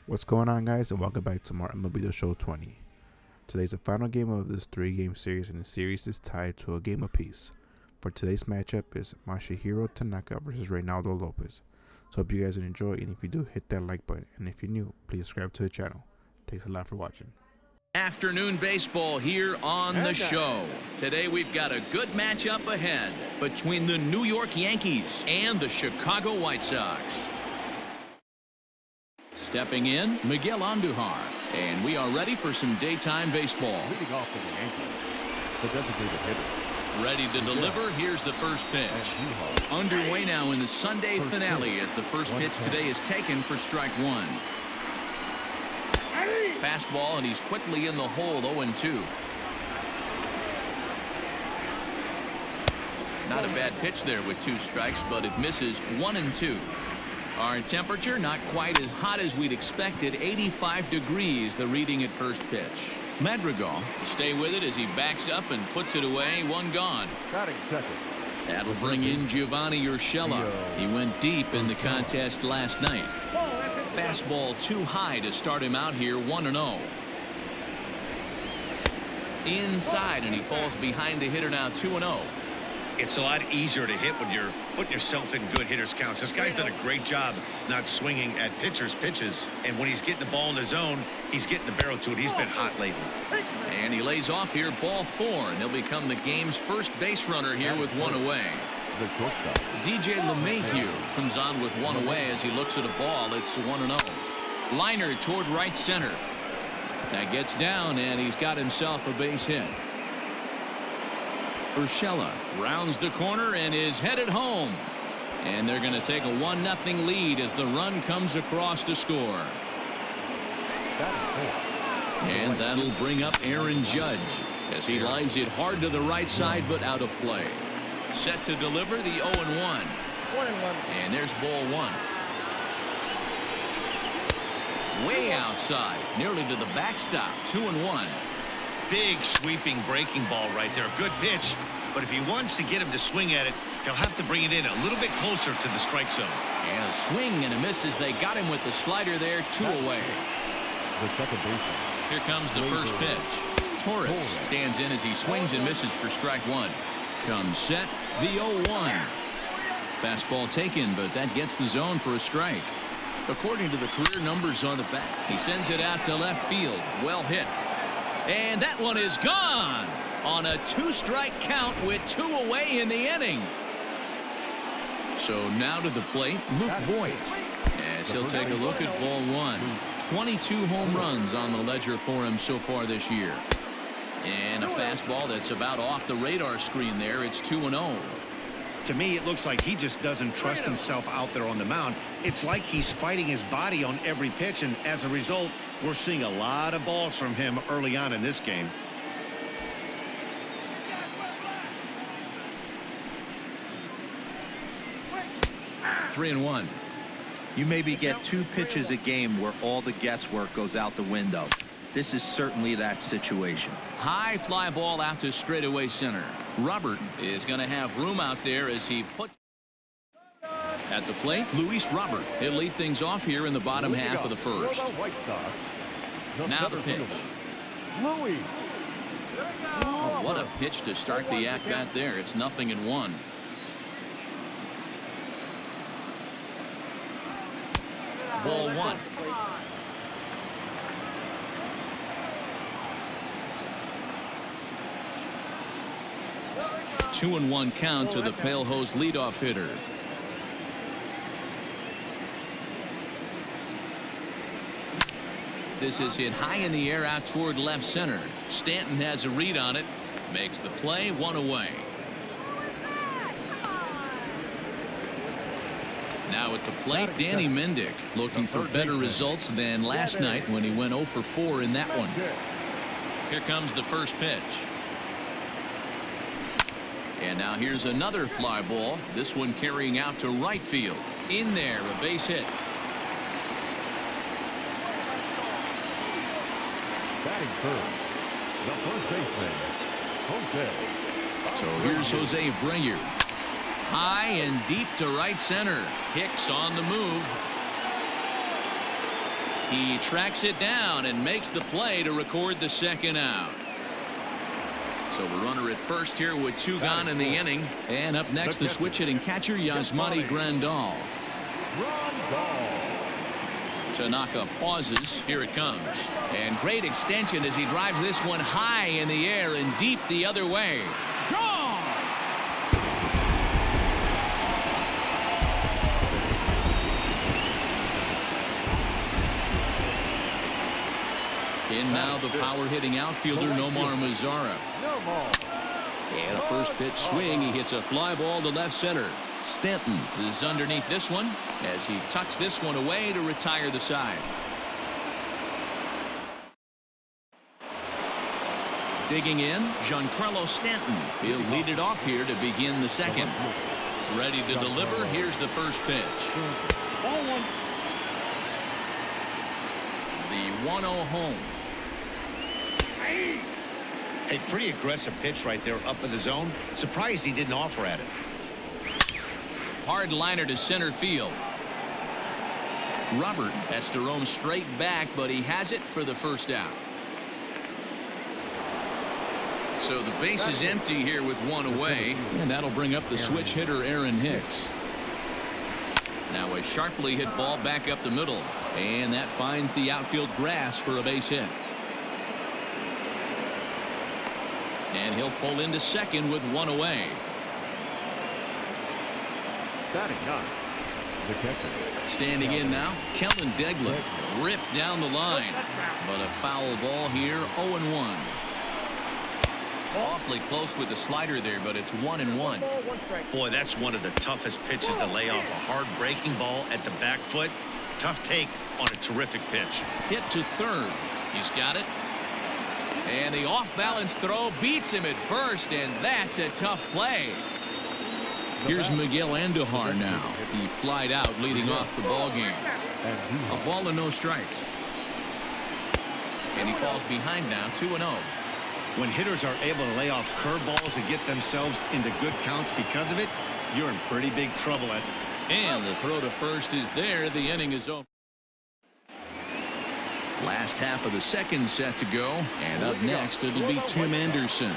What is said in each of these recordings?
What's going on, guys, and welcome back to more MLB The Show 20. Today's the final game of this 3-game series, and the series is tied to a game apiece. For today's matchup is Masahiro Tanaka versus Reynaldo Lopez. So hope you guys enjoy, and if you do, hit that like button, and if you're new, please subscribe to the channel. Thanks a lot for watching. Afternoon baseball here on the show. Today we've got a good matchup ahead between the New York Yankees and the Chicago White Sox. Stepping in, Miguel Andujar, and we are ready for some daytime baseball. Leading off for the Yankees, the designated hitter. Ready to deliver, here's the first pitch. Underway now in the Sunday finale as the first pitch today is taken for strike one. Fastball, and he's quickly in the hole, 0-2. Not a bad pitch there with 2 strikes, but it misses 1-2. Our temperature not quite as hot as we'd expected, 85 degrees, the reading at first pitch. Madrigal stay with it as he backs up and puts it away, 1 gone. Batting second. That'll bring in Giovanni Urshela. He went deep in the contest last night. Fastball too high to start him out here, 1-0. Inside, and he falls behind the hitter now, 2-0. It's a lot easier to hit when you're putting yourself in good hitters counts. This guy's done a great job not swinging at pitchers' pitches, and when he's getting the ball in the zone, he's getting the barrel to it. He's been hot lately. And he lays off here, ball 4, and he'll become the game's first base runner here with 1 away. DJ LeMahieu comes on with 1 away as he looks at a ball. It's 1-0. Liner toward right center. That gets down, and he's got himself a base hit. Urshela rounds the corner and is headed home. And they're going to take a 1-0 lead as the run comes across to score. And that'll bring up Aaron Judge as he lines it hard to the right side, but out of play. Set to deliver the 0-1. And there's ball 1. Way outside, nearly to the backstop, 2-1. Big sweeping breaking ball right there. Good pitch, but if he wants to get him to swing at it, he'll have to bring it in a little bit closer to the strike zone. And a swing and a miss as they got him with the slider there, 2 away. The second baseman. Here comes the first pitch. Torres stands in as he swings and misses for strike 1. Comes set, the 0-1. Fastball taken, but that gets the zone for a strike. According to the career numbers on the back, he sends it out to left field. Well hit. And that one is gone on a 2-strike count with 2 away in the inning. So now to the plate, Luke Voigt, as he'll take a look at ball 1. 22 home runs on the ledger for him so far this year. And a fastball that's about off the radar screen there. It's 2-0. To me, it looks like he just doesn't trust himself out there on the mound. It's like he's fighting his body on every pitch, and as a result, we're seeing a lot of balls from him early on in this game. Three and 1. You maybe get 2 pitches a game where all the guesswork goes out the window. This is certainly that situation. High fly ball out to straightaway center. Robert is going to have room out there as he puts at the plate. Luis Robert. He'll lead things off here in the bottom half of the first. Now the pitch. Oh, what a pitch to start the at-bat there. It's 0-1. Ball 1. Two and 1 count to the Pale Hose leadoff hitter. This is hit high in the air out toward left center. Stanton has a read on it. Makes the play, 1 away. Now at the plate, Danny Mendick looking for better results than last night when he went 0 for 4 in that one. Here comes the first pitch. And now here's another fly ball. This one carrying out to right field. In there, a base hit. Batting first, the first baseman, Jose. So here's Jose Abreu. High and deep to right center. Hicks on the move. He tracks it down and makes the play to record the second out. So a runner at first here with 2 gone in the inning. And up next, the switch hitting catcher, Yasmani Grandal. Tanaka pauses. Here it comes. And great extension as he drives this one high in the air and deep the other way. Gone! In now the power-hitting outfielder, Nomar Mazara. And a first pitch swing. He hits a fly ball to left center. Stanton is underneath this one as he tucks this one away to retire the side. Digging in, Giancarlo Stanton. He'll lead it off here to begin the second. Ready to deliver. Here's the first pitch. The 1-0 home. Hey, pretty aggressive pitch right there up in the zone. Surprised he didn't offer at it. Hard liner to center field. Robert has to roam straight back, but he has it for the first out. So the base is empty here with 1 away, and that'll bring up the switch hitter, Aaron Hicks. Now a sharply hit ball back up the middle, and that finds the outfield grass for a base hit. And he'll pull into second with 1 away. Standing in now, Kellen Degler. Ripped down the line. But a foul ball here, 0-1. Awfully close with the slider there, but it's 1-1. Boy, that's one of the toughest pitches to lay off. A hard breaking ball at the back foot. Tough take on a terrific pitch. Hit to third. He's got it. And the off-balance throw beats him at first, and that's a tough play. Here's Miguel Andujar now. He flied out leading off the ball game. A ball and no strikes. And he falls behind now, 2-0. When hitters are able to lay off curveballs and get themselves into good counts because of it, you're in pretty big trouble as it. And the throw to first is there. The inning is over. Last half of the second set to go, and up next it'll be Tim Anderson.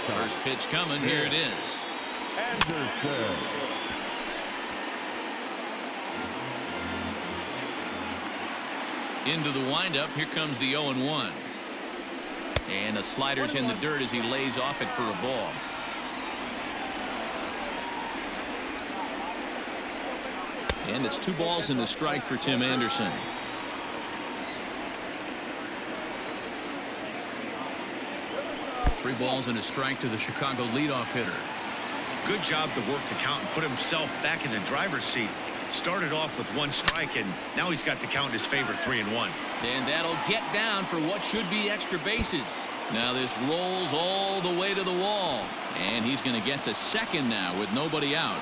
First pitch coming. Here it is. Anderson. Into the windup. Here comes the 0-1. And the slider's in the dirt as he lays off it for a ball. And it's 2 balls and a strike for Tim Anderson. Three balls and a strike to the Chicago leadoff hitter. Good job to work the count and put himself back in the driver's seat. Started off with 1 strike, and now he's got the count in his favor, 3-1. And that'll get down for what should be extra bases. Now this rolls all the way to the wall, and he's going to get to second now with nobody out.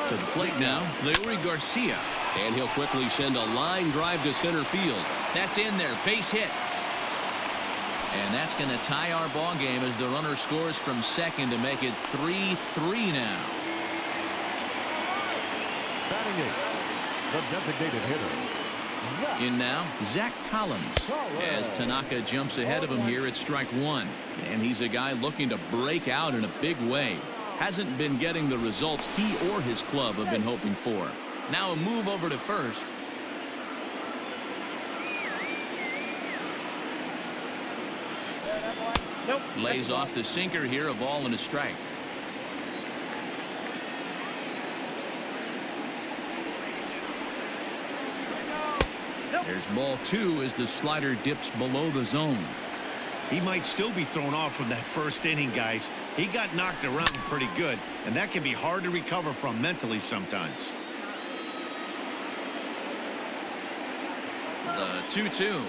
To the plate now, Leury Garcia. And he'll quickly send a line drive to center field. That's in there, base hit. And that's going to tie our ball game as the runner scores from second to make it 3-3 now. Batting it, the designated hitter. In now, Zach Collins, as Tanaka jumps ahead of him here at strike 1. And he's a guy looking to break out in a big way. Hasn't been getting the results he or his club have been hoping for. Now a move over to first. Lays off the sinker here, a ball and a strike. There's ball 2 as the slider dips below the zone. He might still be thrown off from that first inning, guys. He got knocked around pretty good, and that can be hard to recover from mentally sometimes. The 2-2.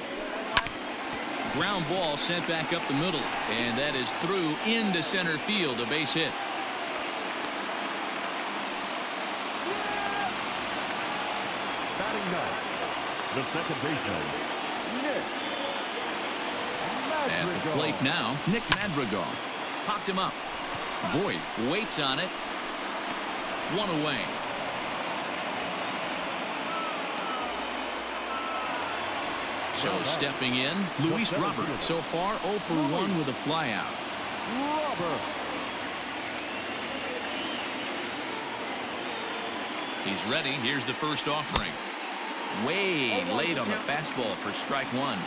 Ground ball sent back up the middle, and that is through into center field, a base hit. Batting ninth, the second baseman, Nick At the plate now, Nick Madrigal. Popped him up. Voit waits on it. One away. So stepping in, Luis Robert. So far 0 for 1 with a flyout. He's ready. Here's the first offering. Way late on the fastball for strike one.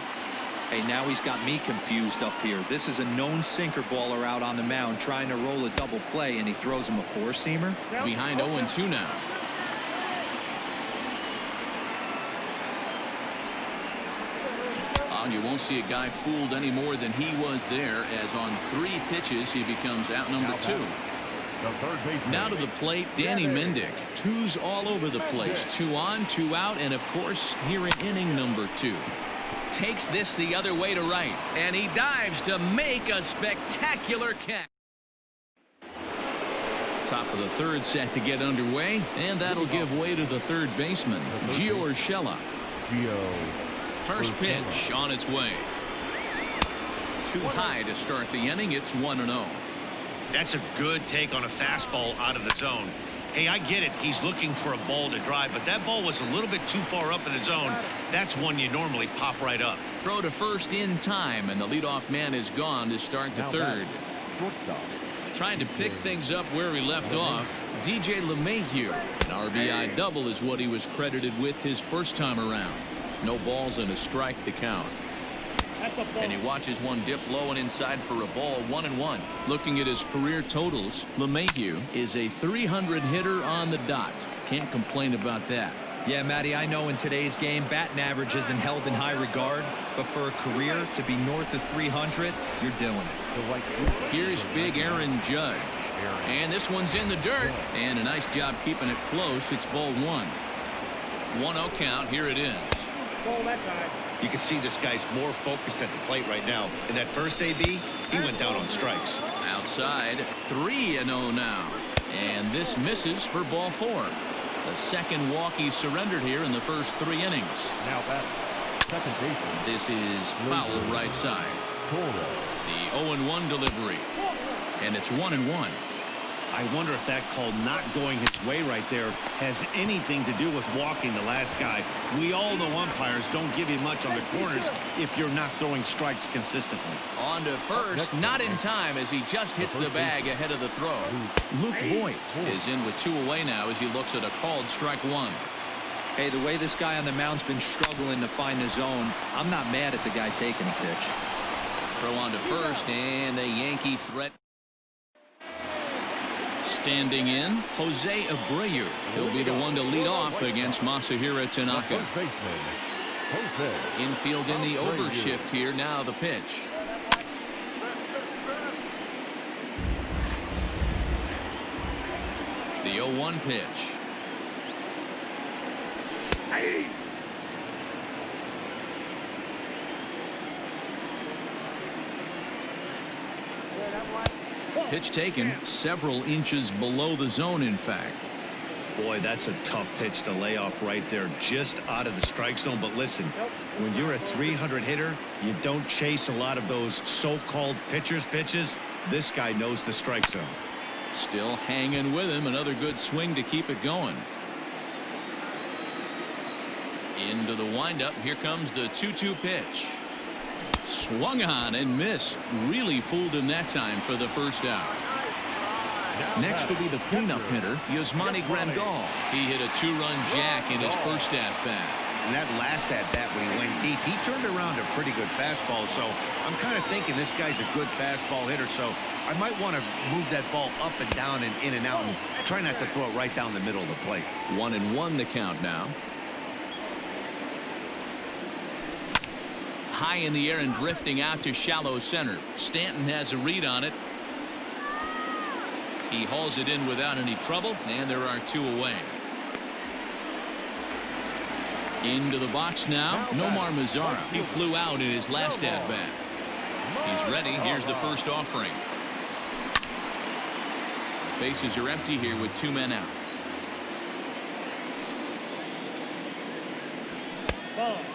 Hey, now he's got me confused up here. This is a known sinker baller out on the mound trying to roll a double play, and he throws him a four-seamer. Behind 0-2 now. You won't see a guy fooled any more than he was there, as on 3 pitches he becomes out number 2. Now to the plate, Danny Mendick. 2's all over the place. 2 on, 2 out, and of course here in inning number 2. Takes this the other way to right, and he dives to make a spectacular catch. Top of the third set to get underway, and that'll give way to the third baseman, Gio Urshela. First pitch on its way. Too high to start the inning. It's 1-0. That's a good take on a fastball out of the zone. Hey, I get it. He's looking for a ball to drive, but that ball was a little bit too far up in the zone. That's one you normally pop right up. Throw to first in time, and the leadoff man is gone to start the third. Trying to pick things up where he left off, DJ LeMahieu. An RBI double is what he was credited with his first time around. No balls and a strike to count. And he watches one dip low and inside for a ball. 1-1. Looking at his career totals, LeMahieu is a 300 hitter on the dot. Can't complain about that. Yeah, Matty, I know in today's game batting average isn't held in high regard, but for a career to be north of 300, you're doing it. Here's big Aaron Judge, and this one's in the dirt, and a nice job keeping it close. It's ball 1. 1-0 count. Here it is. You can see this guy's more focused at the plate right now. In that first AB, he went down on strikes. Outside, 3-0 now. And this misses for ball 4. The second walk he surrendered here in the first 3 innings. Now back, second baseman. This is foul right side. The 0-1 delivery. And it's 1-1. I wonder if that call not going his way right there has anything to do with walking the last guy. We all know umpires don't give you much on the corners if you're not throwing strikes consistently. On to first, not in time as he just hits the bag ahead of the throw. Luke Voigt is in with 2 away now as he looks at a called strike 1. Hey, the way this guy on the mound's been struggling to find the zone, I'm not mad at the guy taking a pitch. Throw on to first, and the Yankee threat. Standing in, Jose Abreu. He'll be the one to lead off against Masahiro Tanaka. Infield in the overshift here. Now the pitch. The 0-1 pitch. Pitch taken several inches below the zone, in fact. Boy, that's a tough pitch to lay off right there, just out of the strike zone. But listen, when you're a 300 hitter, you don't chase a lot of those so-called pitcher's pitches. This guy knows the strike zone. Still hanging with him. Another good swing to keep it going. Into the windup. Here comes the 2-2 pitch. Swung on and missed. Really fooled him that time for the first out. Next will be the cleanup hitter, Yasmani Grandal. He hit a 2-run jack in his first at-bat. And that last at-bat when he went deep, he turned around a pretty good fastball. So I'm kind of thinking this guy's a good fastball hitter. So I might want to move that ball up and down and in and out and try not to throw it right down the middle of the plate. 1-1 the count now. High in the air and drifting out to shallow center. Stanton has a read on it. He hauls it in without any trouble, and there are 2 away. Into the box now, Nomar Mazara. He flew out in his last at-bat. He's ready. Here's the first offering. Bases are empty here with 2 men out.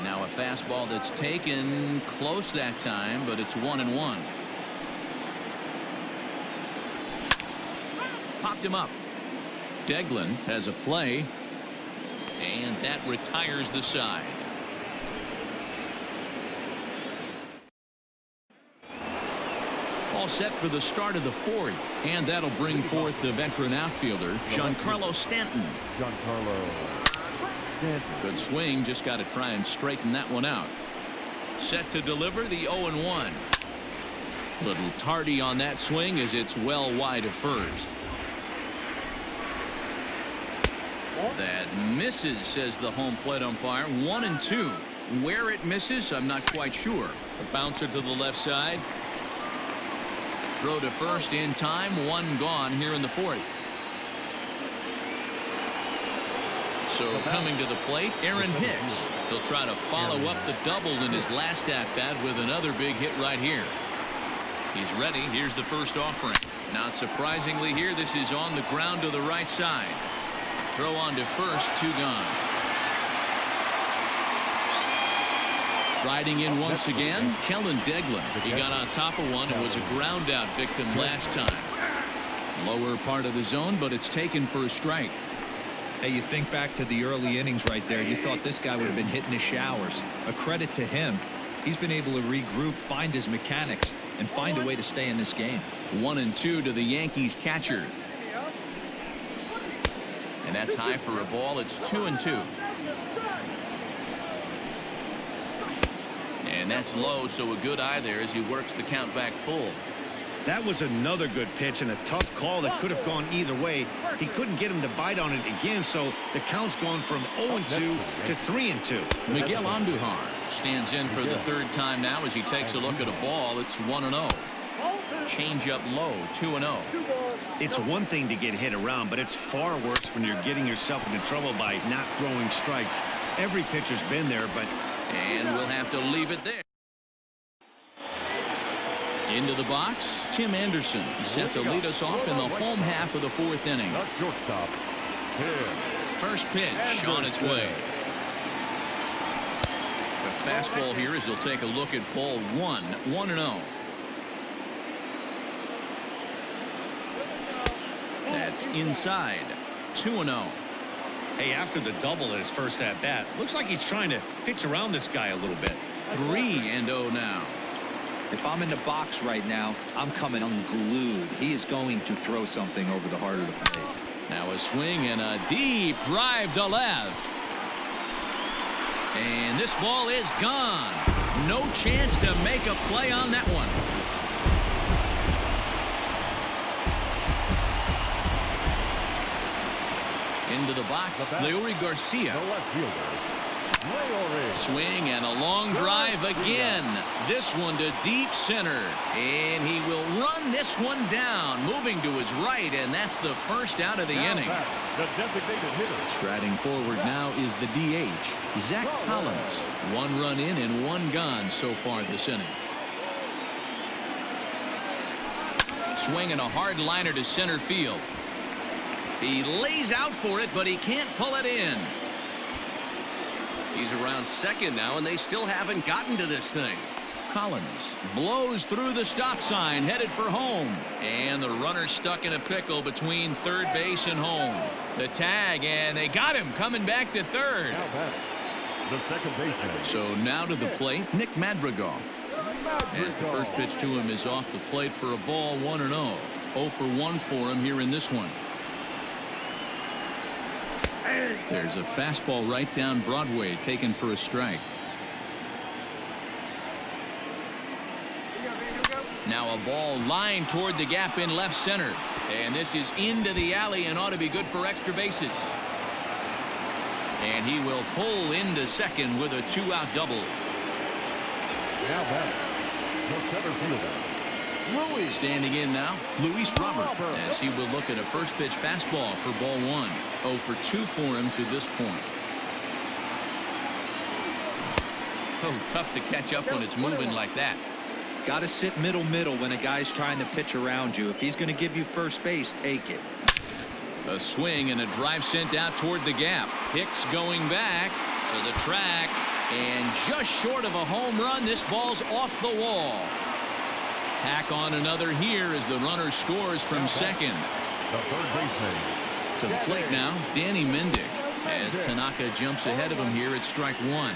Now a fastball that's taken close that time, but it's 1-1. Popped him up. Deglin has a play, and that retires the side. All set for the start of the fourth, and that'll bring forth the veteran outfielder Giancarlo Stanton. Good swing, just got to try and straighten that one out. Set to deliver the 0-1. Little tardy on that swing as it's well wide of first. That misses, says the home plate umpire. 1-2. Where it misses, I'm not quite sure. A bouncer to the left side. Throw to first in time. One gone here in the fourth. So coming to the plate, Aaron Hicks. He'll try to follow up the double in his last at-bat with another big hit right here. He's ready. Here's the first offering. Not surprisingly here, this is on the ground to the right side. Throw on to first, 2 gone. Riding in once again, Kellen Deglin. He got on top of one and was a ground out victim last time. Lower part of the zone, but it's taken for a strike. Hey, you think back to the early innings right there. You thought this guy would have been hitting his showers. A credit to him. He's been able to regroup, find his mechanics, and find a way to stay in this game. 1-2 to the Yankees catcher. And that's high for a ball. It's 2-2. And that's low, so a good eye there as he works the count back full. That was another good pitch and a tough call that could have gone either way. He couldn't get him to bite on it again, so the count's gone from 0-2 to 3-2. Miguel Andujar stands in for the third time now as he takes a look at a ball. It's 1-0. Change up low, 2-0. It's one thing to get hit around, but it's far worse when you're getting yourself into trouble by not throwing strikes. Every pitcher's been there, but... And we'll have to leave it there. Into the box, Tim Anderson set to lead us off in the home half of the fourth inning. First pitch on its way. The fastball here as he'll take a look at ball 1, 1-0. That's inside, 2-0. Hey, after the double at his first at-bat, looks like he's trying to pitch around this guy a little bit. 3-0 now. If I'm in the box right now, I'm coming unglued. He is going to throw something over the heart of the plate. Now a swing and a deep drive to left. And this ball is gone. No chance to make a play on that one. Into the box, Leury Garcia. Swing and a long drive again. This one to deep center. And he will run this one down. Moving to his right, and that's the first out of the inning. Striding forward now is the DH, Zach Collins. 1 run in and 1 gone so far this inning. Swing and a hard liner to center field. He lays out for it, but he can't pull it in. He's around second now, and they still haven't gotten to this thing. Collins blows through the stop sign, headed for home. And the runner stuck in a pickle between third base and home. The tag, and they got him coming back to third. So now to the plate, Nick Madrigal. As the first pitch to him is off the plate for a ball, 1-0. 0 for 1 for him here in this one. There's a fastball right down Broadway, taken for a strike. Now a ball lined toward the gap in left center. And this is into the alley and ought to be good for extra bases. And he will pull into second with a 2-out double. Standing in now, Luis Robert, as he will look at a first pitch fastball for ball 1. 0 for 2 for him to this point. Oh, tough to catch up when it's moving like that. Got to sit middle when a guy's trying to pitch around you. If he's going to give you first base, take it. A swing and a drive sent out toward the gap. Hicks going back to the track, and just short of a home run, this ball's off the wall. Tack on another here as the runner scores from second. To the plate now, Danny Mendick, as Tanaka jumps ahead of him here at strike one.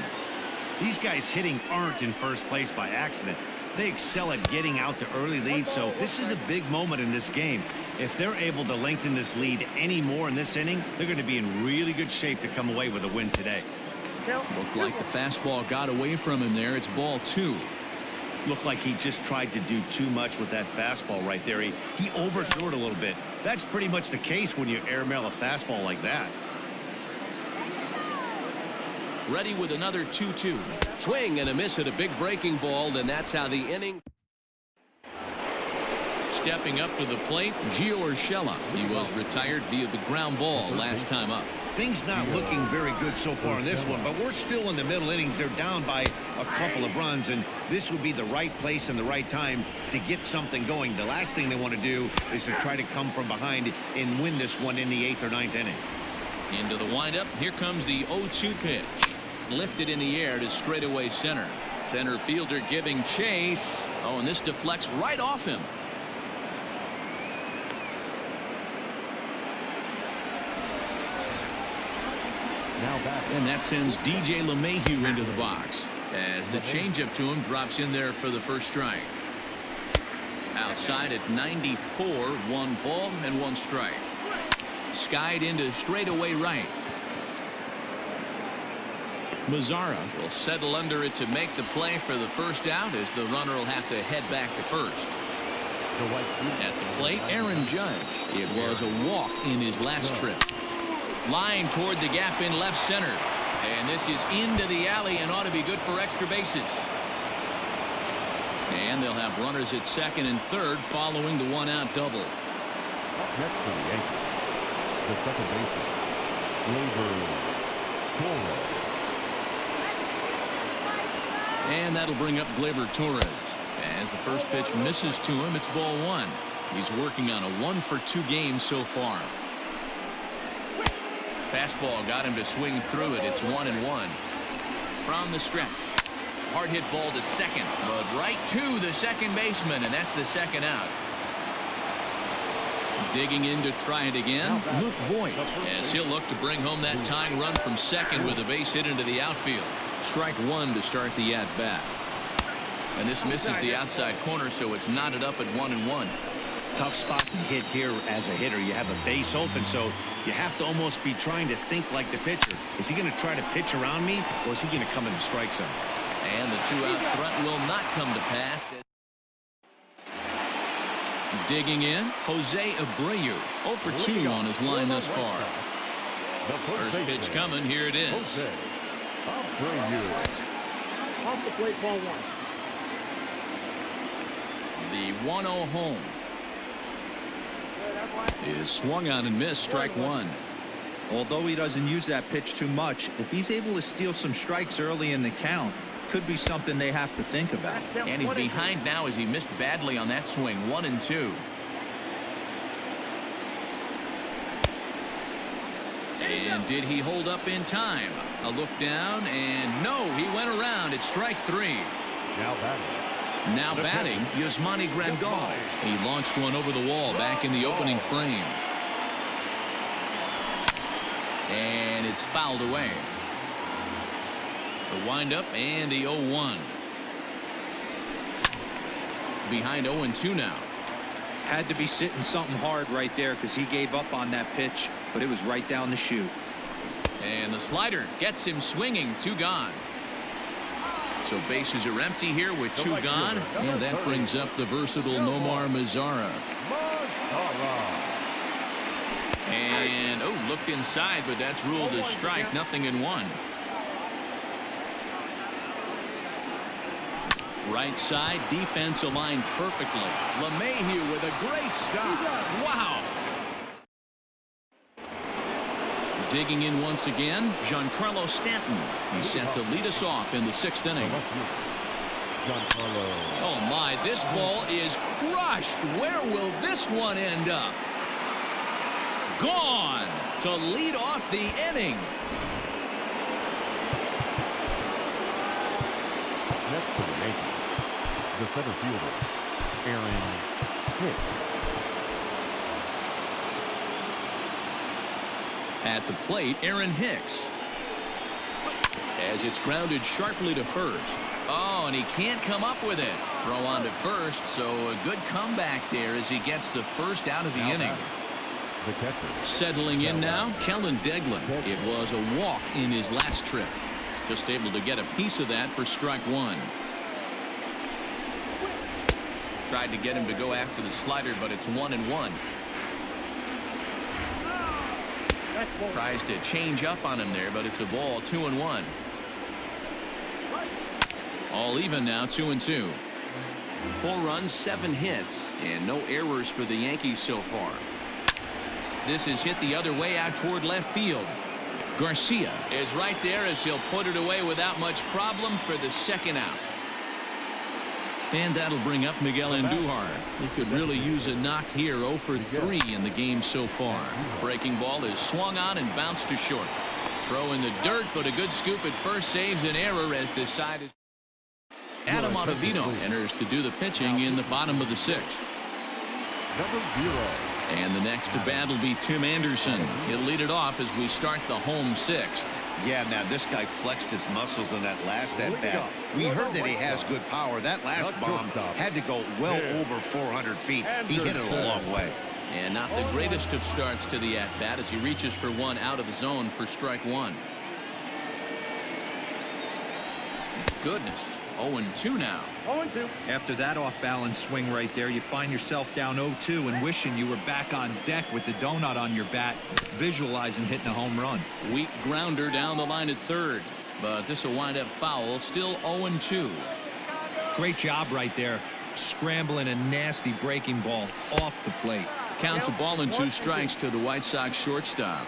These guys hitting aren't in first place by accident. They excel at getting out to early leads, so this is a big moment in this game. If they're able to lengthen this lead any more in this inning, they're going to be in really good shape to come away with a win today. Looked like the fastball got away from him there. It's ball two. Looked like he just tried to do too much with that fastball right there. He overthrew it a little bit. That's pretty much the case when you airmail a fastball like that. Ready with another 2-2. Swing and a miss at a big breaking ball, and that's how the inning. Stepping up to the plate, Gio Urshela. He was retired via the ground ball last time up. Things not looking very good so far in this one, but we're still in the middle innings. They're down by a couple of runs, and this would be the right place and the right time to get something going. The last thing they want to do is to try to come from behind and win this one in the 8th or 9th inning. Into the windup. Here comes the 0-2 pitch. Lifted in the air to straightaway center. Center fielder giving chase. Oh, and this deflects right off him. And that sends DJ LeMahieu into the box as the changeup to him drops in there for the first strike. Outside at 94, 1 ball and 1 strike. Skied into straightaway right. Mazzara will settle under it to make the play for the first out as the runner will have to head back to first. At the plate, Aaron Judge. It was a walk in his last trip. Line toward the gap in left center. And this is into the alley and ought to be good for extra bases. And they'll have runners at second and third following the 1-out double. Next to the Yankees, the second baseman, Torres. And that'll bring up Gleyber Torres. As the first pitch misses to him, it's ball 1. He's working on a 1-for-2 game so far. Fastball got him to swing through it. It's 1-1. From the stretch. Hard hit ball to second, but right to the second baseman, and that's the second out. Digging in to try it again, Luke Voigt, as he'll look to bring home that tying run from second with a base hit into the outfield. Strike 1 to start the at-bat. And this misses the outside corner, so it's knotted up at 1-1. Tough spot to hit here as a hitter. You have a base open, so you have to almost be trying to think like the pitcher. Is he going to try to pitch around me, or is he going to come in the strike zone? And the 2-out threat will not come to pass. Digging in, Jose Abreu. 0-for-2 on his line thus far. First pitch coming. Here it is. Off the plate, ball 1. The 1-0 home is swung on and missed. Strike 1. Although he doesn't use that pitch too much, if he's able to steal some strikes early in the count, could be something they have to think about. And he's behind now as he missed badly on that swing. 1-2. And did he hold up in time? A look down, and no, he went around. It's strike 3. Now batting, Yasmani Grandal. He launched one over the wall back in the opening frame. And it's fouled away. The windup and the 0-1. Behind 0-2 now. Had to be sitting something hard right there because he gave up on that pitch, but it was right down the chute. And the slider gets him swinging. 2 gone. So bases are empty here with 2 gone. And that brings up the versatile Nomar Mazzara. And, looked inside, but that's ruled a strike. 0-1. Right side, defense aligned perfectly. LeMahieu with a great stop. Wow. Digging in once again, Giancarlo Stanton. He's set to lead us off in the 6th inning. Oh my, this ball is crushed. Where will this one end up? Gone to lead off the inning. Next to the Yankees, the center fielder, Aaron Hicks. At the plate, Aaron Hicks. As it's grounded sharply to first. Oh, and he can't come up with it. Throw on to first, so a good comeback there as he gets the first out of the inning. The catcher. Settling in now, Kellen Deglan. It was a walk in his last trip. Just able to get a piece of that for strike one. Tried to get him to go after the slider, but it's 1-1. Tries to change up on him there, but it's a ball. 2-1. All even now, 2-2. 4 runs, 7 hits, and no errors for the Yankees so far. This is hit the other way out toward left field. Garcia is right there as he'll put it away without much problem for the second out. And that'll bring up Miguel Andujar. He could really use a knock here. 0 for 3 in the game so far. Breaking ball is swung on and bounced to short. Throw in the dirt, but a good scoop at first saves an error as the side is. Adam Ottavino enters to do the pitching in the bottom of the 6th. Number 0. And the next to bat will be Tim Anderson. He'll lead it off as we start the home 6th. Yeah, now this guy flexed his muscles on that last at-bat. We heard that he has good power. That last bomb had to go well over 400 feet. He hit it a long way. And not the greatest of starts to the at-bat as he reaches for one out of the zone for strike one. Goodness. 0-2 now. After that off-balance swing right there, you find yourself down 0-2 and wishing you were back on deck with the donut on your bat, visualizing hitting a home run. Weak grounder down the line at third, but this will wind up foul. Still 0-2. Great job right there, scrambling a nasty breaking ball off the plate. Counts a ball and 2 strikes to the White Sox shortstop.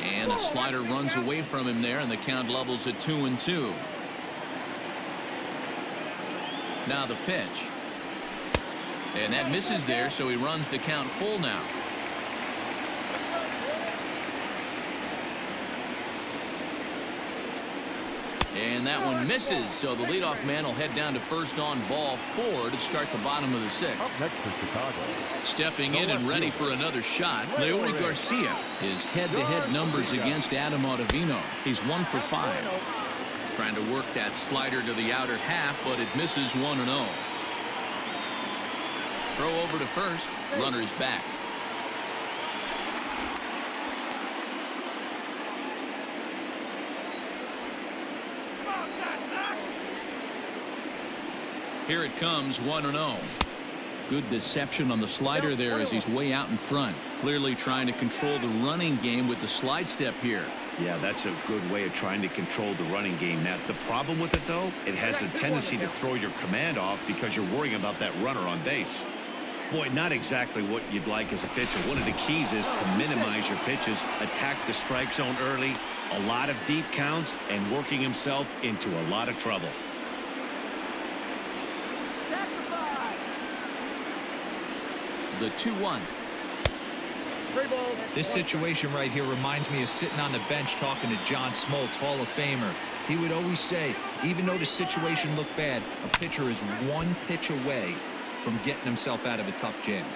And a slider runs away from him there, and the count levels at 2-2. Now the pitch. And that misses there, so he runs the count full now. And that one misses, so the leadoff man will head down to first on ball 4 to start the bottom of the 6th. Up next for Chicago. Stepping in and ready for another shot, Leury Garcia. His head-to-head numbers against Adam Ottavino. He's 1 for 5. Trying to work that slider to the outer half, but it misses 1-0. Throw over to first. Runner's back. Here it comes, 1-0. Good deception on the slider there as he's way out in front. Clearly trying to control the running game with the slide step here. Yeah, that's a good way of trying to control the running game. Now, the problem with it, though, it has a tendency to throw your command off because you're worrying about that runner on base. Boy, not exactly what you'd like as a pitcher. One of the keys is to minimize your pitches, attack the strike zone early, a lot of deep counts, and working himself into a lot of trouble. The 2-1. This situation right here reminds me of sitting on the bench talking to John Smoltz, Hall of Famer. He would always say, even though the situation looked bad, a pitcher is 1 pitch away from getting himself out of a tough jam.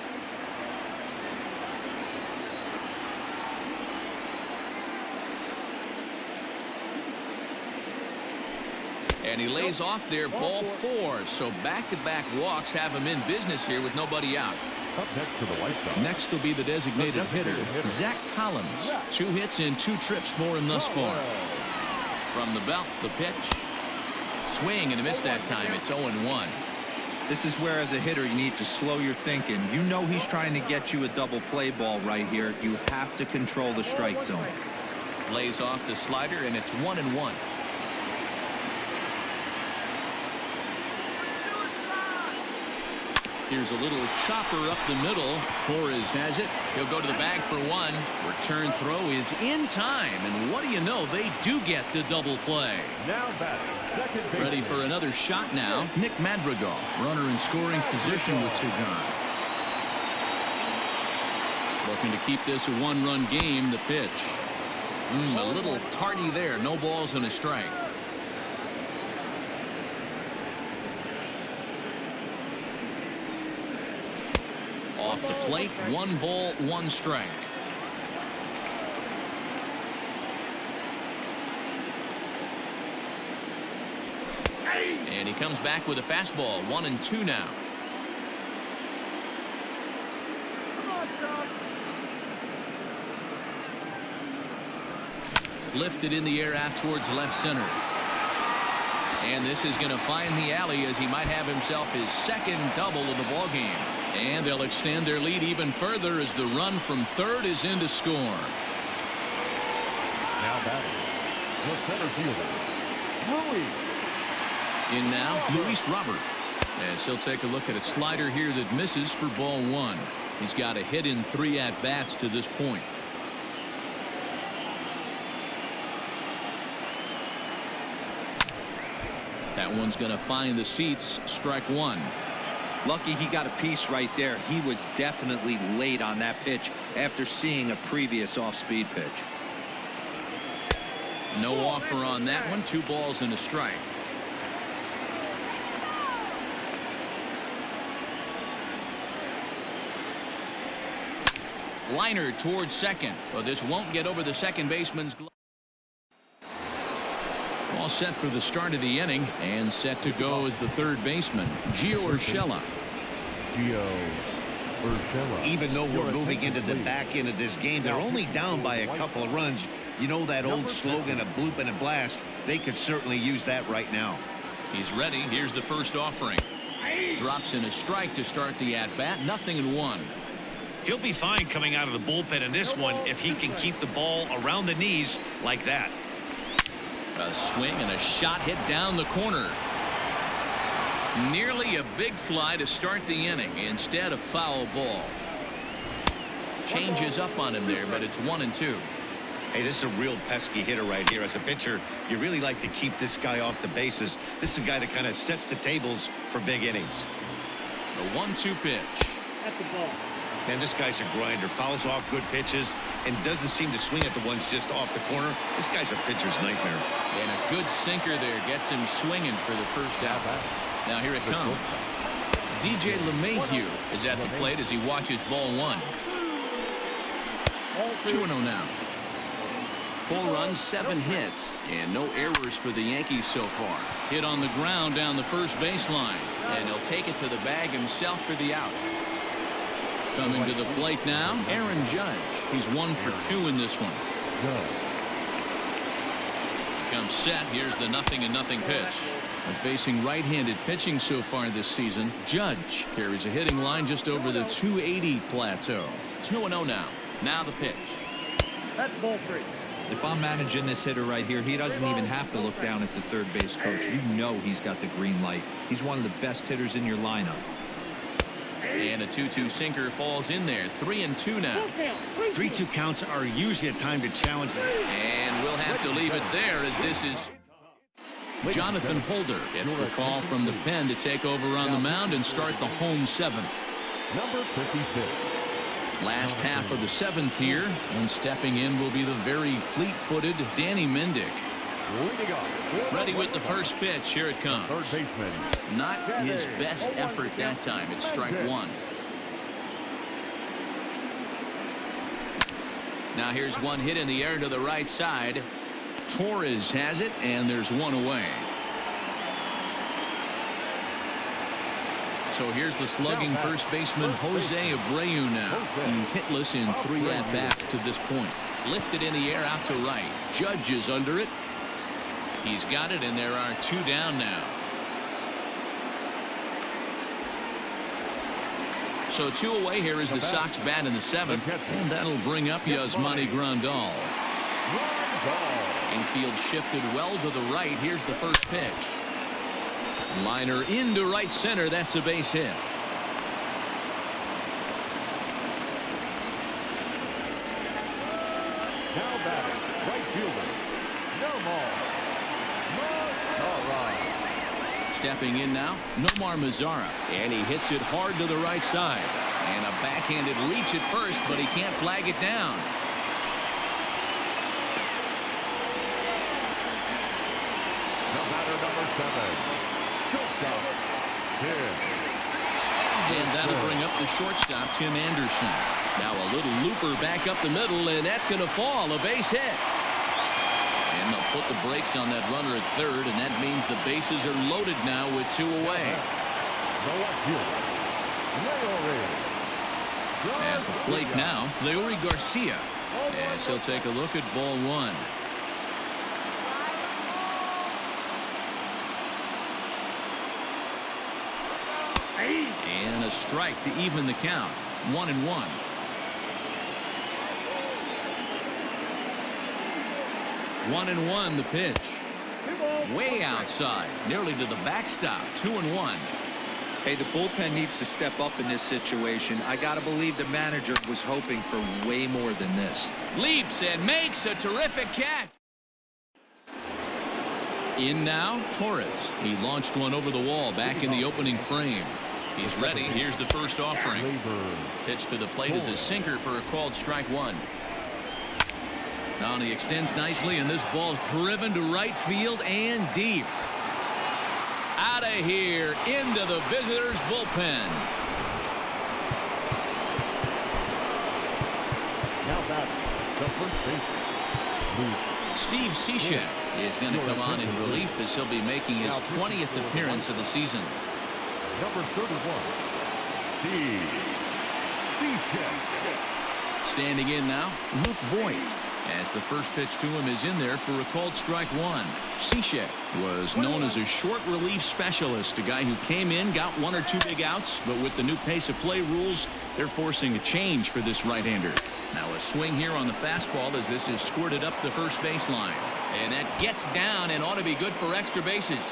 And he lays off there, ball 4. So back-to-back walks have him in business here with nobody out. Up next for the White Sox. Next will be the designated hitter, Zach Collins. 2 hits and 2 trips for him thus far. From the belt, the pitch. Swing and a miss that time. It's 0-1. This is where, as a hitter, you need to slow your thinking. You know he's trying to get you a double play ball right here. You have to control the strike zone. Lays off the slider, and it's 1-1. Here's a little chopper up the middle. Torres has it. He'll go to the bag for 1. Return throw is in time. And what do you know? They do get the double play. Now batting, second base. Ready for another shot now. Nick Madrigal, runner in scoring position with Sugan. Looking to keep this a 1-run game. The pitch. A little tardy there. No balls and a strike. Off the plate, 1 ball, 1 strike. And he comes back with a fastball. 1-2 now. Lifted in the air out towards left center. And this is going to find the alley as he might have himself his second double of the ball game. And they'll extend their lead even further as the run from third is in to score. Now batting, the center fielder, Louis. In now, Luis Robert. As he'll take a look at a slider here that misses for ball 1. He's got a hit in 3 at-bats to this point. That one's going to find the seats. Strike 1. Lucky he got a piece right there. He was definitely late on that pitch after seeing a previous off-speed pitch. No offer on that one. 2 balls and a strike. Liner towards second. Well, this won't get over the second baseman's glove. All set for the start of the inning and set to go as the third baseman, Gio Urshela. Even though we're moving into the back end of this game, they're only down by a couple of runs. You know that old slogan, a bloop and a blast. They could certainly use that right now. He's ready. Here's the first offering. Drops in a strike to start the at-bat. 0-1. He'll be fine coming out of the bullpen in this one if he can keep the ball around the knees like that. A swing and a shot hit down the corner. Nearly a big fly to start the inning. Instead, a foul ball. Changes up on him there, but it's 1-2. Hey, this is a real pesky hitter right here. As a pitcher, you really like to keep this guy off the bases. This is a guy that kind of sets the tables for big innings. A 1-2 pitch. At the ball. And this guy's a grinder. Fouls off good pitches and doesn't seem to swing at the ones just off the corner. This guy's a pitcher's nightmare. And a good sinker there gets him swinging for the first out. Now here it comes. DJ LeMahieu is at the plate as he watches ball 1. 2-0 now. 4 runs, 7 hits, and no errors for the Yankees so far. Hit on the ground down the first baseline, and he'll take it to the bag himself for the out. Coming to the plate now, Aaron Judge. He's 1 for 2 in this one. Comes set. Here's the 0-0 pitch. And facing right-handed pitching so far this season, Judge carries a hitting line just over the 280 plateau. 2-0 now. Now the pitch. That's ball 3. If I'm managing this hitter right here, he doesn't even have to look down at the third base coach. You know he's got the green light. He's one of the best hitters in your lineup. And a 2-2 sinker falls in there. 3-2 now. 3-2 counts are usually a time to challenge them. And we'll have to leave it there as this is Jonathan Holder gets the call from the pen to take over on the mound and start the home 7th. Number 56. Last half of the 7th here, and stepping in will be the very fleet-footed Danny Mendick. Ready with the first pitch. Here it comes. Third baseman. Not his best effort that time. It's strike 1. Now here's one hit in the air to the right side. Torres has it, and there's one away. So here's the slugging first baseman Jose Abreu now. He's hitless in 3 at-bats to this point. Lifted in the air out to right. Judge is under it. He's got it, and there are 2 down now. So 2 away here as the Sox bat in the 7th, and that'll bring up Yasmani Grandal. Infield shifted well to the right. Here's the first pitch. Liner into right center. That's a base hit. Now batting, right fielder, Nomar. Stepping in now, Nomar Mazara. And he hits it hard to the right side. And a backhanded reach at first, but he can't flag it down. The batter, number 7. Shortstop, Tim. And that'll bring up the shortstop, Tim Anderson. Now a little looper back up the middle, and that's going to fall. A base hit. And they'll put the brakes on that runner at third, and that means the bases are loaded now with 2 away. At the plate now, Leury Garcia, as he'll take a look at ball 1. And a strike to even the count. 1-1. One and one, the pitch. Way outside, nearly to the backstop. 2-1. Hey, the bullpen needs to step up in this situation. I got to believe the manager was hoping for way more than this. Leaps and makes a terrific catch. In now, Torres. He launched one over the wall back in the opening frame. He's ready. Here's the first offering. Pitch to the plate is a sinker for a called strike 1. Now he extends nicely, and this ball's driven to right field and deep. Out of here into the visitors' bullpen. Now back, the first baseman. Steve Cishek is going to come on in relief as he'll be making his 20th appearance of the season. Number 31, Steve Cishek. Standing in now, Luke Voigt, as the first pitch to him is in there for a called strike 1. Cishek was known as a short relief specialist, a guy who came in, got 1 or 2 big outs, but with the new pace of play rules, they're forcing a change for this right-hander. Now a swing here on the fastball as this is squirted up the first baseline. And that gets down and ought to be good for extra bases.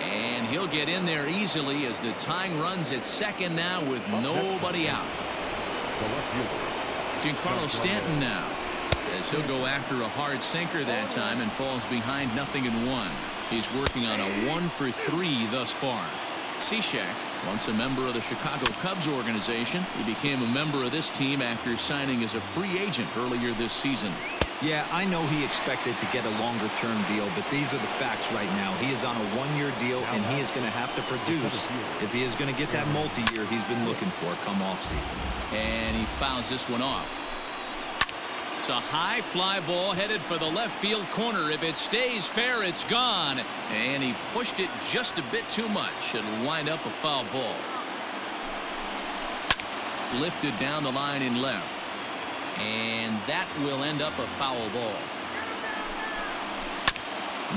And he'll get in there easily as the tying runs at second now with nobody out. Giancarlo Stanton now, as he'll go after a hard sinker that time and falls behind 0-1. He's working on a 1-for-3 thus far. Cishek, once a member of the Chicago Cubs organization, he became a member of this team after signing as a free agent earlier this season. Yeah, I know he expected to get a longer-term deal, but these are the facts right now. He is on a 1-year deal, and he is going to have to produce if he is going to get that multi-year he's been looking for come off-season. And he fouls this one off. It's a high fly ball headed for the left field corner. If it stays fair, it's gone. And he pushed it just a bit too much. It'll wind up a foul ball. Lifted down the line in left. And that will end up a foul ball.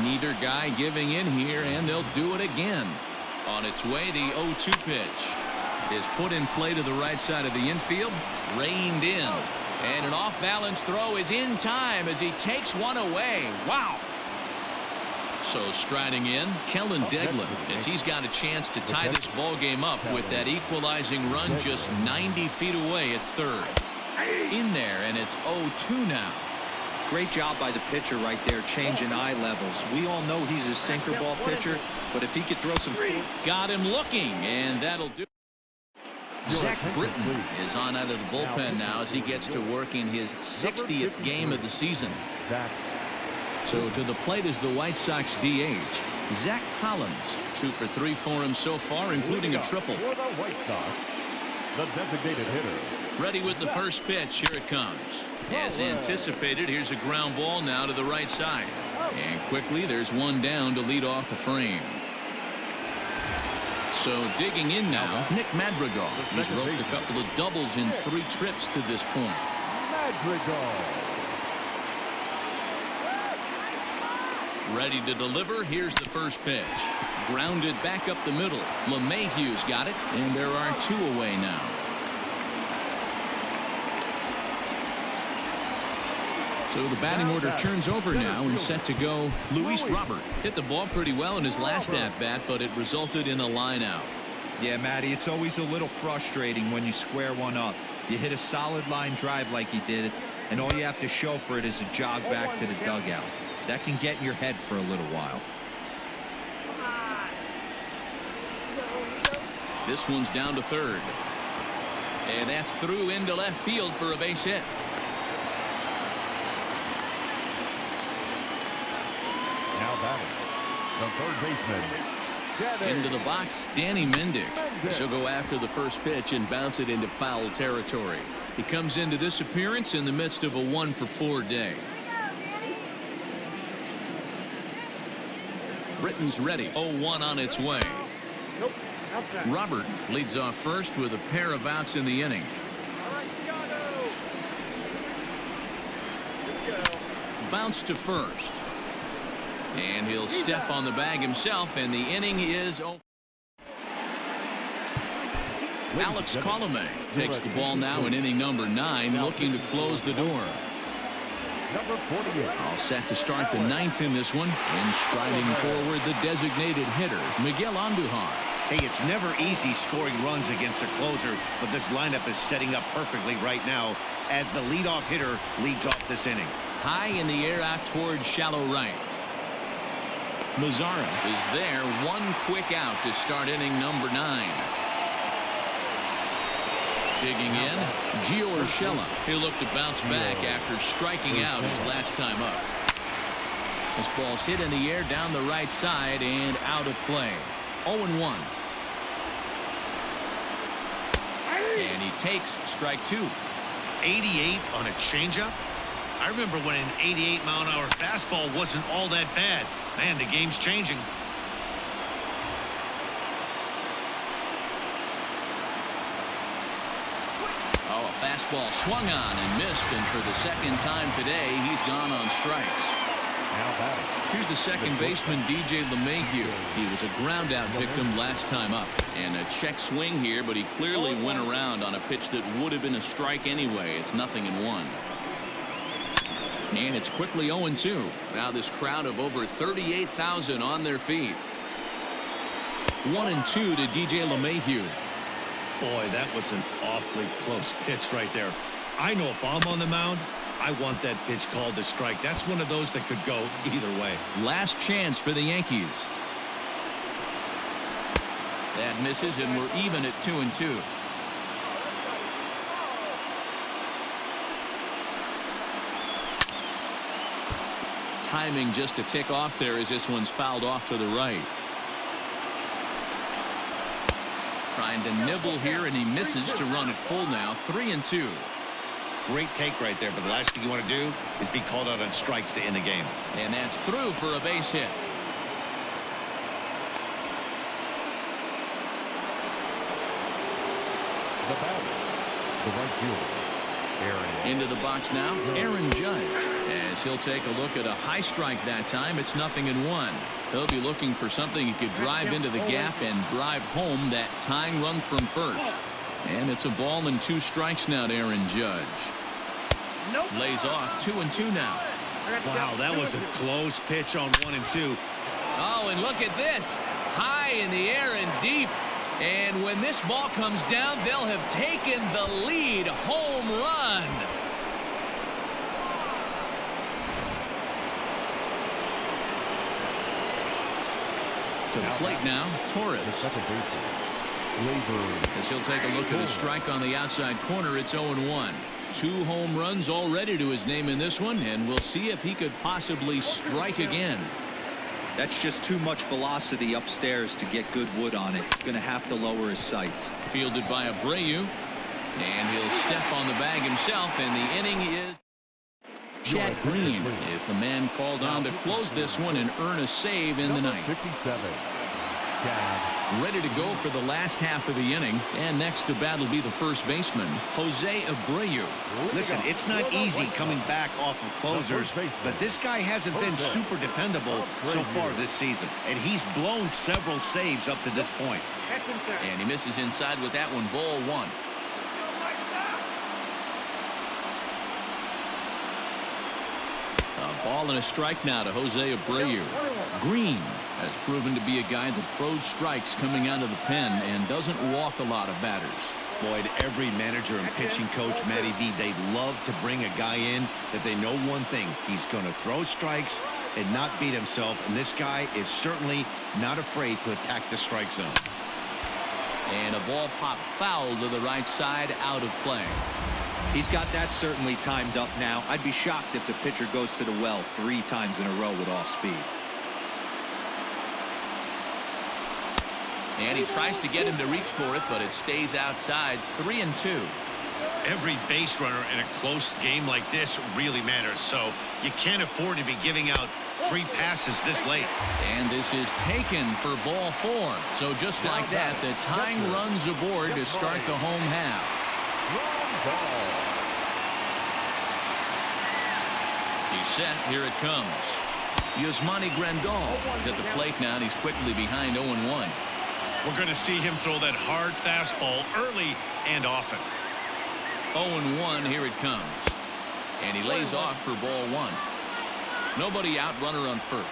Neither guy giving in here, and they'll do it again. On its way, the 0-2 pitch is put in play to the right side of the infield, reined in. And an off-balance throw is in time as he takes one away. Wow. So striding in, Kellen Deglan, as he's got a chance to tie this ball game up with that equalizing run just 90 feet away at third. In there, and it's 0-2 now. Great job by the pitcher right there, changing eye levels. We all know he's a sinker ball pitcher, but if he could throw some... Got him looking, and that'll do. Zach Britton is on out of the bullpen now as he gets to work in his 60th game of the season. So to the plate is the White Sox DH, Zach Collins. 2 for 3 for him so far, including a triple. For the White Sox, the designated hitter. Ready with the first pitch. Here it comes. As anticipated, here's a ground ball now to the right side. And quickly, there's one down to lead off the frame. So digging in now, Nick Madrigal. He's roped a couple of doubles in 3 trips to this point. Madrigal. Ready to deliver. Here's the first pitch. Grounded back up the middle. LeMahieu's got it, and there are 2 away now. So the batting order turns over now and set to go. Luis Robert hit the ball pretty well in his last at-bat, but it resulted in a line-out. Yeah, Matty, it's always a little frustrating when you square one up. You hit a solid line drive like he did, and all you have to show for it is a jog back to the dugout. That can get in your head for a little while. This one's down to third. And that's through into left field for a base hit. Now batting, the third baseman, Into the box, Danny Mendick. He'll go after the first pitch and bounce it into foul territory. He comes into this appearance in the midst of a 1-for-4 day. Britton's ready. 0-1 on its way. Robert leads off first with a pair of outs in the inning. Bounce to first. And he'll step on the bag himself, and the inning is over. Alex Colomé takes the ball now in inning number 9, looking to close the door. Number 48. All set to start the 9th in this one, and striding forward the designated hitter, Miguel Andujar. Hey, it's never easy scoring runs against a closer, but this lineup is setting up perfectly right now as the leadoff hitter leads off this inning. High in the air out towards shallow right. Mazzara is there, one quick out to start inning number 9. Digging in, Gio Urshela. He'll look to bounce back after striking out his last time up. This ball's hit in the air down the right side and out of play. 0-1. And he takes strike 2. 88 on a changeup. I remember when an 88-mile-an-hour fastball wasn't all that bad. Man, the game's changing. Oh, a fastball swung on and missed, and for the second time today, he's gone on strikes. Here's the second baseman, DJ LeMahieu. He was a ground-out victim last time up. And a check swing here, but he clearly went around on a pitch that would have been a strike anyway. It's 0-1. And it's quickly 0-2. Now this crowd of over 38,000 on their feet. 1-2 to DJ LeMahieu. Boy, that was an awfully close pitch right there. I know if I'm on the mound, I want that pitch called a strike. That's one of those that could go either way. Last chance for the Yankees. That misses, and we're even at 2-2. Timing just a tick off there as this one's fouled off to the right. Trying to nibble here, and he misses to run it full now. 3-2. Great take right there, but the last thing you want to do is be called out on strikes to end the game. And that's through for a base hit. The batter, the right fielder, Aaron. Into the box now, Aaron Judge. As he'll take a look at a high strike that time, it's 0-1. He'll be looking for something he could drive into the gap and drive home that tying run from first. And it's a ball and 2 strikes now to Aaron Judge. Lays off 2-2 now. Wow, that was a close pitch on 1-2. Oh, and look at this. High in the air and deep. And when this ball comes down, they'll have taken the lead. Home run. To the plate now, Torres. As he'll take a look at a strike on the outside corner, it's 0-1. 2 home runs already to his name in this one, and we'll see if he could possibly strike again. That's just too much velocity upstairs to get good wood on it. He's going to have to lower his sights. Fielded by Abreu, and he'll step on the bag himself, and the inning is Chad Green is the man called on to close this one and earn a save in the ninth. 57. Ready to go for the last half of the inning, and next to bat will be the first baseman, Jose Abreu. Listen, it's not easy coming back off of closers, but this guy hasn't been super dependable so far this season, and he's blown several saves up to this point. And he misses inside with that one, ball 1. A ball and a strike now to Jose Abreu. Green has proven to be a guy that throws strikes coming out of the pen and doesn't walk a lot of batters. Boyd, every manager and pitching coach, Matty V, they love to bring a guy in that they know one thing. He's going to throw strikes and not beat himself, and this guy is certainly not afraid to attack the strike zone. And a ball popped foul to the right side, out of play. He's got that certainly timed up now. I'd be shocked if the pitcher goes to the well 3 times in a row with off speed. And he tries to get him to reach for it, but it stays outside. 3-2. Every base runner in a close game like this really matters, so you can't afford to be giving out free passes this late. And this is taken for ball 4. So just like that, the tying runs aboard to start the home half. He's set. Here it comes. Yasmani Grandal is at the plate now, and he's quickly behind 0-1. We're going to see him throw that hard fastball early and often. 0-1, here it comes. And he lays off for ball 1. Nobody out, runner on first.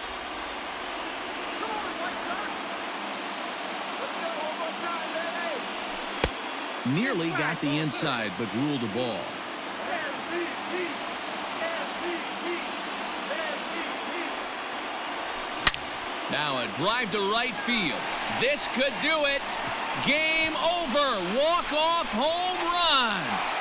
Nearly got the inside, but ruled a ball. Now a drive to right field. This could do it. Game over. Walk-off home run.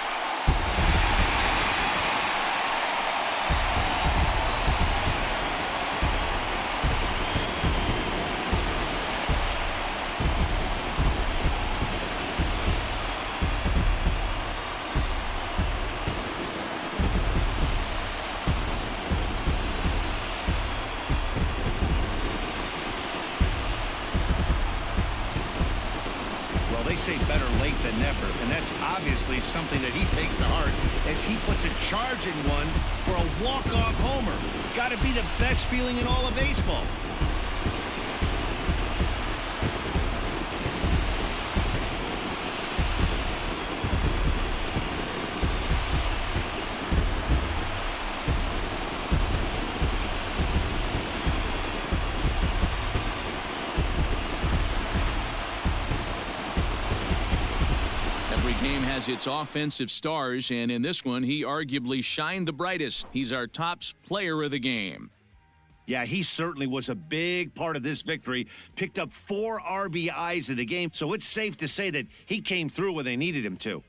They say better late than never, and that's obviously something that he takes to heart as he puts a charge in one for a walk-off homer. Got to be the best feeling in all of baseball. Game has its offensive stars, and in this one, he arguably shined the brightest. He's our top player of the game. Yeah, he certainly was a big part of this victory. Picked up 4 RBIs in the game, so it's safe to say that he came through when they needed him to.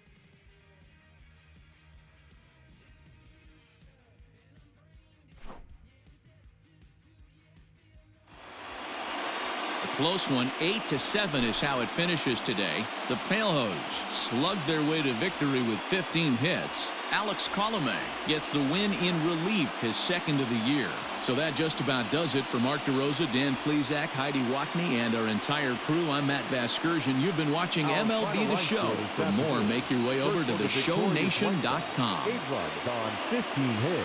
Close one. 8-7 is how it finishes today. The Palehose slugged their way to victory with 15 hits. Alex Colomé gets the win in relief, his second of the year. So that just about does it for Mark DeRosa, Dan Plesac, Heidi Wackney, and our entire crew. I'm Matt Vasgersian. You've been watching MLB The Show. For more, make your way over to theshownation.com. 8 runs on 15 hits.